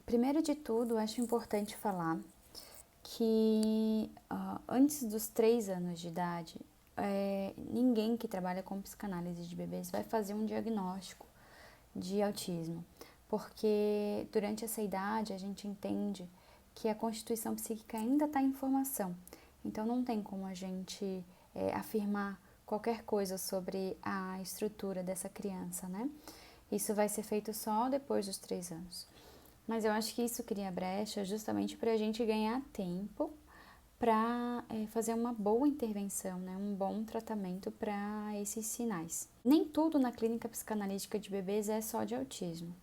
Primeiro de tudo, acho importante falar que antes dos 3 anos de idade, ninguém que trabalha com psicanálise de bebês vai fazer um diagnóstico de autismo, porque durante essa idade a gente entende que a constituição psíquica ainda está em formação, então não tem como a gente afirmar qualquer coisa sobre a estrutura dessa criança, né? Isso vai ser feito só depois dos 3 anos. Mas eu acho que isso cria brecha justamente para a gente ganhar tempo para fazer uma boa intervenção, né? Um bom tratamento para esses sinais. Nem tudo na clínica psicanalítica de bebês é só de autismo.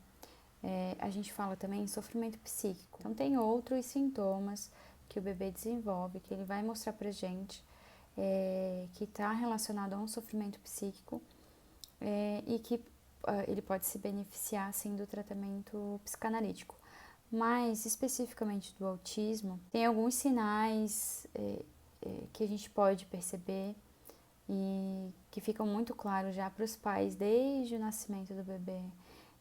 A gente fala também em sofrimento psíquico. Então tem outros sintomas que o bebê desenvolve, que ele vai mostrar pra gente, que está relacionado a um sofrimento psíquico e que ele pode se beneficiar, sim, do tratamento psicanalítico. Mas, especificamente do autismo, tem alguns sinais que a gente pode perceber e que ficam muito claros já para os pais desde o nascimento do bebê.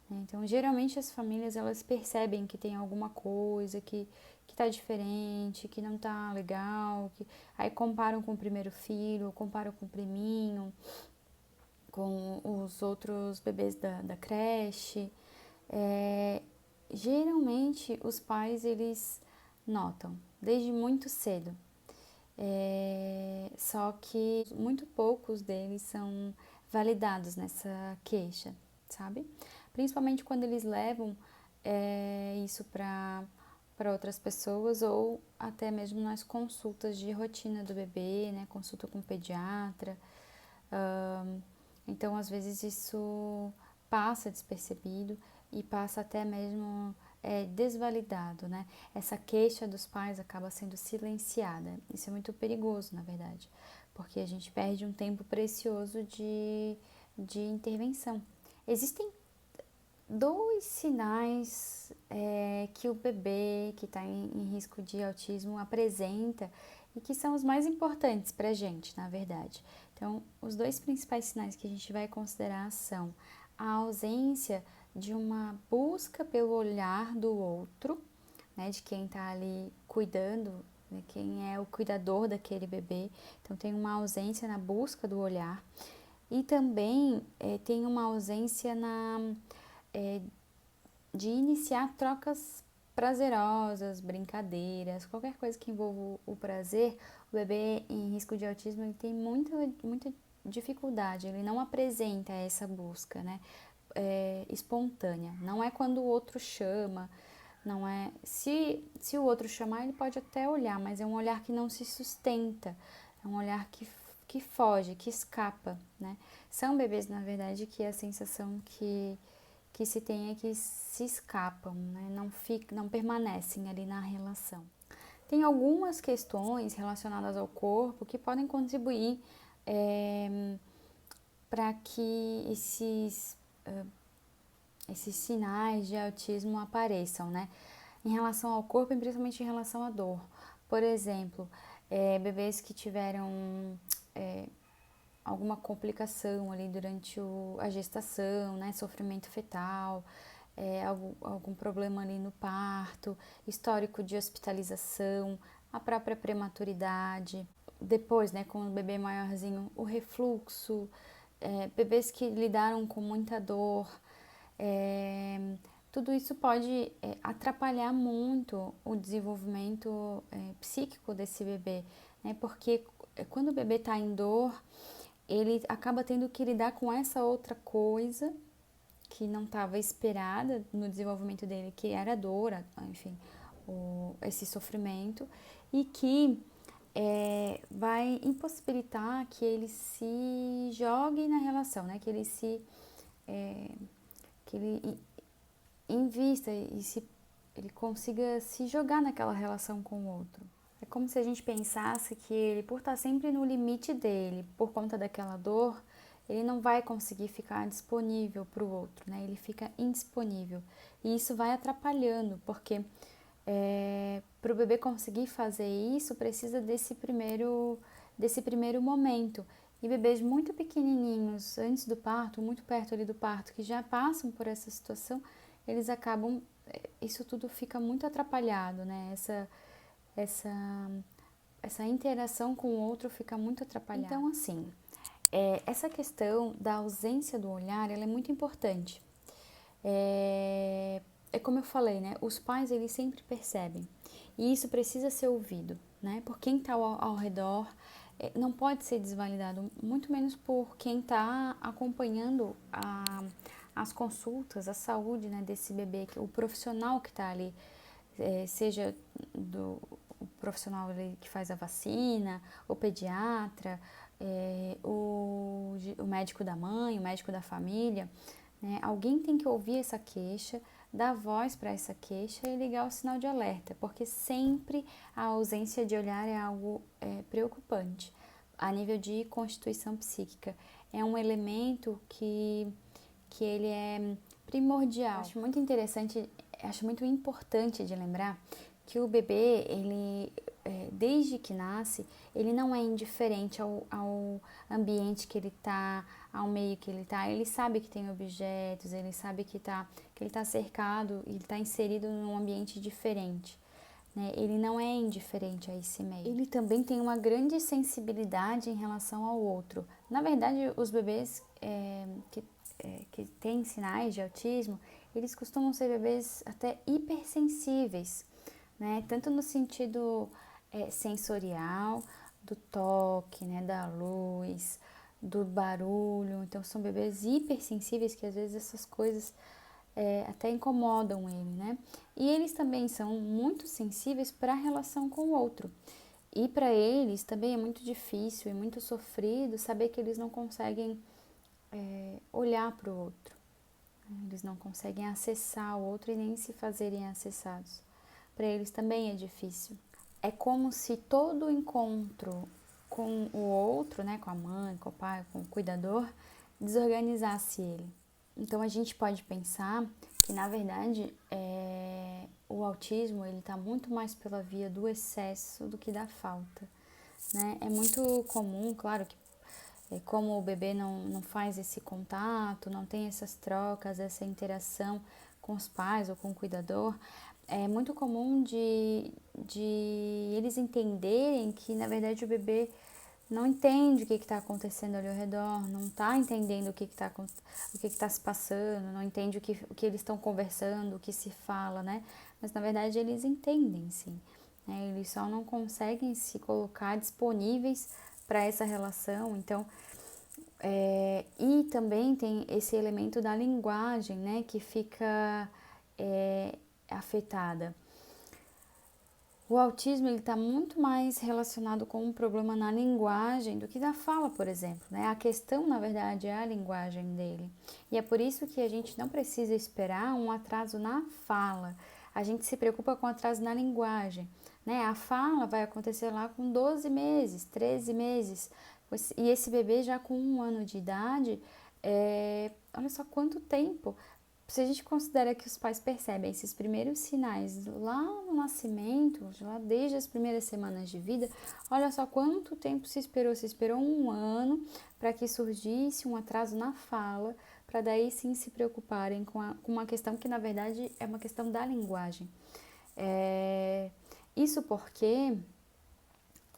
Então, geralmente as famílias elas percebem que tem alguma coisa que tá diferente, que não tá legal, aí comparam com o primeiro filho, comparam com o priminho, com os outros bebês da creche. Geralmente os pais eles notam desde muito cedo, só que muito poucos deles são validados nessa queixa, sabe? Principalmente quando eles levam isso para outras pessoas ou até mesmo nas consultas de rotina do bebê, né? Consulta com o pediatra. Então, às vezes, isso passa despercebido e passa até mesmo desvalidado, né? Essa queixa dos pais acaba sendo silenciada. Isso é muito perigoso, na verdade, porque a gente perde um tempo precioso de intervenção. Existem 2 sinais que o bebê que está em risco de autismo apresenta e que são os mais importantes para a gente, na verdade. Então, os 2 principais sinais que a gente vai considerar são a ausência de uma busca pelo olhar do outro, né, de quem está ali cuidando, né, quem é o cuidador daquele bebê. Então, tem uma ausência na busca do olhar e também tem uma ausência de iniciar trocas prazerosas, brincadeiras, qualquer coisa que envolva o prazer. O bebê em risco de autismo ele tem muita dificuldade, ele não apresenta essa busca, né, espontânea. Não é quando o outro chama, não é. Se o outro chamar, ele pode até olhar, mas é um olhar que não se sustenta, é um olhar que foge, que escapa, né? São bebês, na verdade, que a sensação que se tem é que se escapam, né? Não permanecem ali na relação. Tem algumas questões relacionadas ao corpo que podem contribuir para que esses sinais de autismo apareçam, né? Em relação ao corpo e principalmente em relação à dor. Por exemplo, bebês que tiveram alguma complicação ali durante a gestação, né? Sofrimento fetal, algum problema ali no parto, histórico de hospitalização, a própria prematuridade. Depois, né, com o bebê maiorzinho, o refluxo, bebês que lidaram com muita dor, tudo isso pode atrapalhar muito o desenvolvimento psíquico desse bebê, né? Porque quando o bebê está em dor, ele acaba tendo que lidar com essa outra coisa que não estava esperada no desenvolvimento dele, que era a dor, enfim, esse sofrimento, e que vai impossibilitar que ele se jogue na relação, né? Que ele que ele invista ele consiga se jogar naquela relação com o outro. É como se a gente pensasse que ele, por estar sempre no limite dele, por conta daquela dor, ele não vai conseguir ficar disponível para o outro, né? Ele fica indisponível. E isso vai atrapalhando, porque para o bebê conseguir fazer isso, precisa desse primeiro momento. E bebês muito pequenininhos, antes do parto, muito perto ali do parto, que já passam por essa situação, eles acabam isso tudo fica muito atrapalhado, né? Essa, essa interação com o outro fica muito atrapalhada. Então, assim, essa questão da ausência do olhar, ela é muito importante. É como eu falei, né? Os pais, eles sempre percebem. E isso precisa ser ouvido, né? Por quem está ao redor, não pode ser desvalidado, muito menos por quem está acompanhando as consultas, a saúde, né, desse bebê, o profissional que está ali, seja o profissional ali que faz a vacina, o pediatra, o médico da mãe, o médico da família, né? Alguém tem que ouvir essa queixa, dar voz para essa queixa e ligar o sinal de alerta, porque sempre a ausência de olhar é algo preocupante a nível de constituição psíquica. É um elemento que ele é primordial. Acho muito interessante, acho muito importante de lembrar que o bebê, ele, desde que nasce, ele não é indiferente ao ambiente que ele está, ao meio que ele está. Ele sabe que tem objetos, ele sabe que ele está cercado, ele está inserido num ambiente diferente. Né? Ele não é indiferente a esse meio. Ele também tem uma grande sensibilidade em relação ao outro. Na verdade, os bebês que têm sinais de autismo, eles costumam ser bebês até hipersensíveis, né? Tanto no sentido sensorial, do toque, né? Da luz, do barulho. Então, são bebês hipersensíveis que às vezes essas coisas até incomodam ele, né? E eles também são muito sensíveis para a relação com o outro. E para eles também é muito difícil e muito sofrido saber que eles não conseguem olhar para o outro. Eles não conseguem acessar o outro e nem se fazerem acessados. Para eles também é difícil. É como se todo encontro com o outro, né, com a mãe, com o pai, com o cuidador, desorganizasse ele. Então a gente pode pensar que na verdade o autismo ele está muito mais pela via do excesso do que da falta, né? É muito comum, claro que como o bebê não faz esse contato, não tem essas trocas, essa interação com os pais ou com o cuidador, é muito comum de eles entenderem que, na verdade, o bebê não entende o que está acontecendo ali ao redor, não está entendendo o que está se passando, não entende o que eles estão conversando, o que se fala, né? Mas, na verdade, eles entendem, sim. Né? Eles só não conseguem se colocar disponíveis para essa relação. Então, e também tem esse elemento da linguagem, né, que fica afetada. O autismo está muito mais relacionado com um problema na linguagem do que na fala, por exemplo. Né? A questão, na verdade, é a linguagem dele. E é por isso que a gente não precisa esperar um atraso na fala. A gente se preocupa com atraso na linguagem. Né? A fala vai acontecer lá com 12 meses, 13 meses. E esse bebê já com 1 ano de idade, olha só quanto tempo. Se a gente considera que os pais percebem esses primeiros sinais lá no nascimento, lá desde as primeiras semanas de vida, olha só quanto tempo se esperou. Se esperou 1 ano para que surgisse um atraso na fala, para daí sim se preocuparem com uma questão que na verdade é uma questão da linguagem. Isso porque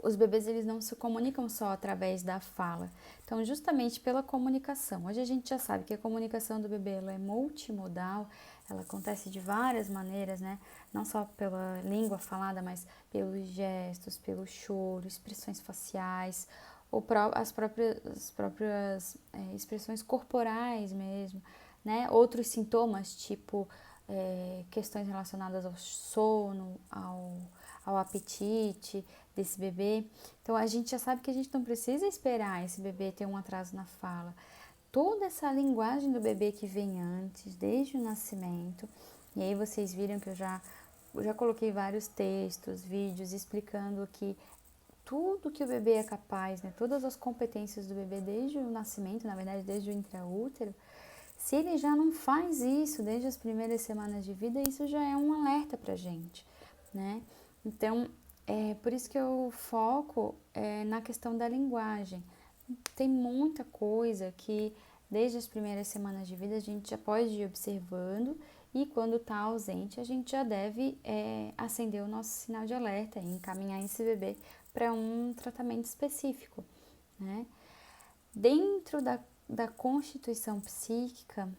os bebês eles não se comunicam só através da fala. Então, justamente pela comunicação. Hoje a gente já sabe que a comunicação do bebê ela é multimodal, ela acontece de várias maneiras, né? Não só pela língua falada, mas pelos gestos, pelo choro, expressões faciais, ou as próprias expressões corporais mesmo, né? Outros sintomas, tipo questões relacionadas ao sono, ao apetite desse bebê. Então, a gente já sabe que a gente não precisa esperar esse bebê ter um atraso na fala. Toda essa linguagem do bebê que vem antes, desde o nascimento, e aí vocês viram que eu já coloquei vários textos, vídeos explicando que tudo que o bebê é capaz, né, todas as competências do bebê desde o nascimento, na verdade desde o intraútero, se ele já não faz isso desde as primeiras semanas de vida, isso já é um alerta pra gente, né? Então, por isso que eu foco na questão da linguagem. Tem muita coisa que, desde as primeiras semanas de vida, a gente já pode ir observando e quando está ausente, a gente já deve acender o nosso sinal de alerta e encaminhar esse bebê para um tratamento específico, né? Dentro da constituição psíquica,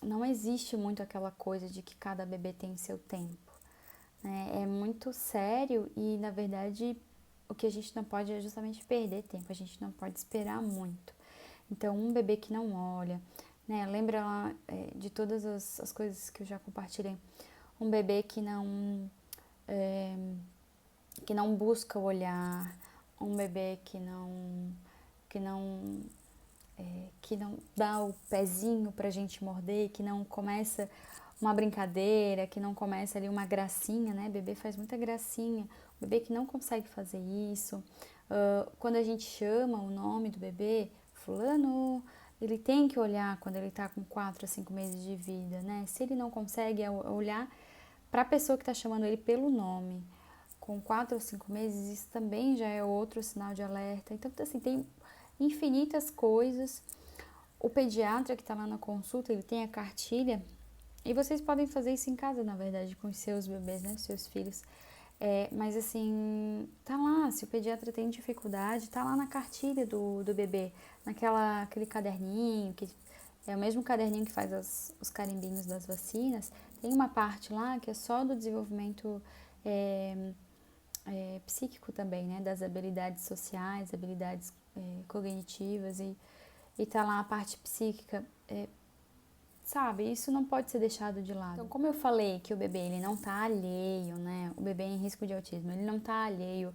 não existe muito aquela coisa de que cada bebê tem seu tempo, né? É muito sério e, na verdade, o que a gente não pode é justamente perder tempo, a gente não pode esperar muito. Então, um bebê que não olha, né? Lembra lá de todas as coisas que eu já compartilhei. Um bebê que não busca o olhar, um bebê que não, que não dá o pezinho pra gente morder, que não começa uma brincadeira, que não começa ali uma gracinha, né? Bebê faz muita gracinha. O bebê que não consegue fazer isso. Quando a gente chama o nome do bebê, fulano, ele tem que olhar quando ele tá com 4 a 5 meses de vida, né? Se ele não consegue olhar para a pessoa que está chamando ele pelo nome, com 4 ou 5 meses, isso também já é outro sinal de alerta. Então, assim, tem infinitas coisas. O pediatra que está lá na consulta, ele tem a cartilha, e vocês podem fazer isso em casa, na verdade, com os seus bebês, né, seus filhos. Mas assim, tá lá, se o pediatra tem dificuldade, tá lá na cartilha do bebê, aquele caderninho, que é o mesmo caderninho que faz os carimbinhos das vacinas, tem uma parte lá que é só do desenvolvimento psíquico também, né, das habilidades sociais, habilidades cognitivas, e tá lá a parte psíquica, sabe, isso não pode ser deixado de lado. Então, como eu falei que o bebê ele não tá alheio, né, o bebê em risco de autismo, ele não tá alheio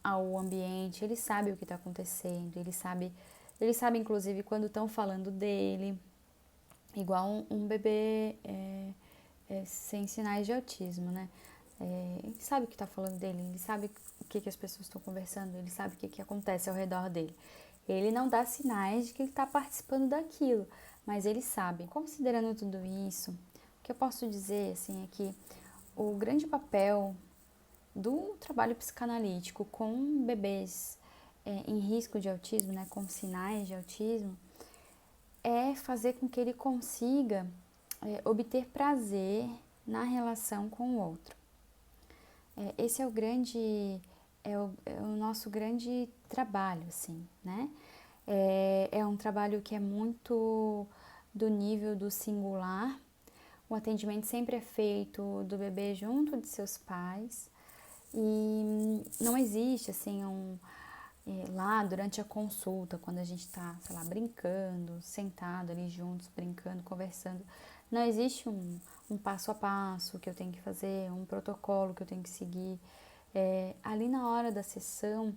ao ambiente, ele sabe o que está acontecendo, ele sabe inclusive quando estão falando dele, igual um bebê sem sinais de autismo, né? Ele sabe o que está falando dele, ele sabe o que as pessoas estão conversando, ele sabe o que acontece ao redor dele. Ele não dá sinais de que ele está participando daquilo, mas ele sabe. Considerando tudo isso, o que eu posso dizer assim, é que o grande papel do trabalho psicanalítico com bebês em risco de autismo, né, com sinais de autismo, é fazer com que ele consiga obter prazer na relação com o outro. Esse é o nosso grande trabalho, assim, né? É um trabalho que é muito do nível do singular. O atendimento sempre é feito do bebê junto de seus pais e não existe, assim, lá durante a consulta, quando a gente tá, sei lá, brincando, sentado ali juntos, brincando, conversando, não existe um passo a passo que eu tenho que fazer, um protocolo que eu tenho que seguir. Ali na hora da sessão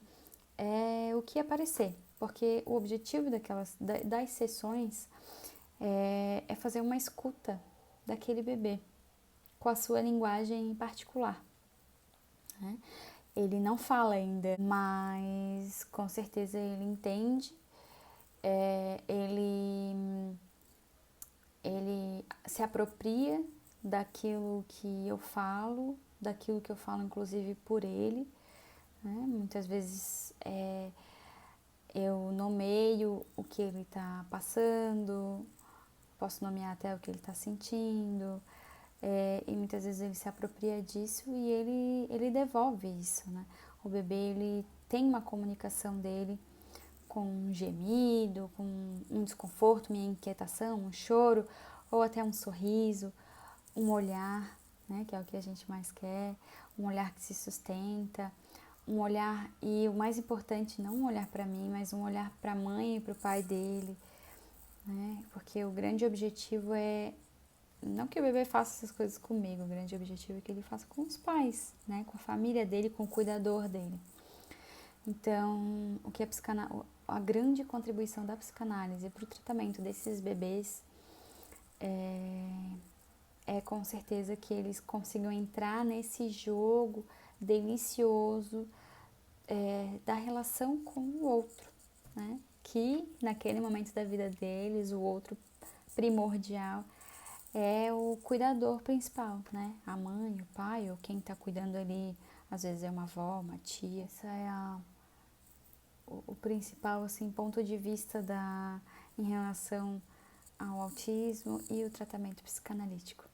é o que aparecer, porque o objetivo das sessões é fazer uma escuta daquele bebê com a sua linguagem particular, né? Ele não fala ainda, mas com certeza ele entende, ele se apropria daquilo que eu falo inclusive por ele, né? Muitas vezes eu nomeio o que ele está passando, posso nomear até o que ele está sentindo, e muitas vezes ele se apropria disso e ele devolve isso, né? O bebê, ele tem uma comunicação dele com um gemido, com um desconforto, uma inquietação, um choro, ou até um sorriso, um olhar, né, que é o que a gente mais quer, um olhar que se sustenta, um olhar, e o mais importante, não um olhar para mim, mas um olhar para a mãe e para o pai dele, né? Porque o grande objetivo é não que o bebê faça essas coisas comigo, o grande objetivo é que ele faça com os pais, né? Com a família dele, com o cuidador dele. Então, o que a grande contribuição da psicanálise para o tratamento desses bebês é com certeza que eles consigam entrar nesse jogo delicioso da relação com o outro, né? Que naquele momento da vida deles, o outro primordial é o cuidador principal, né? A mãe, o pai, ou quem está cuidando ali, às vezes é uma avó, uma tia. Essa é o principal, assim, ponto de vista em relação ao autismo e o tratamento psicanalítico.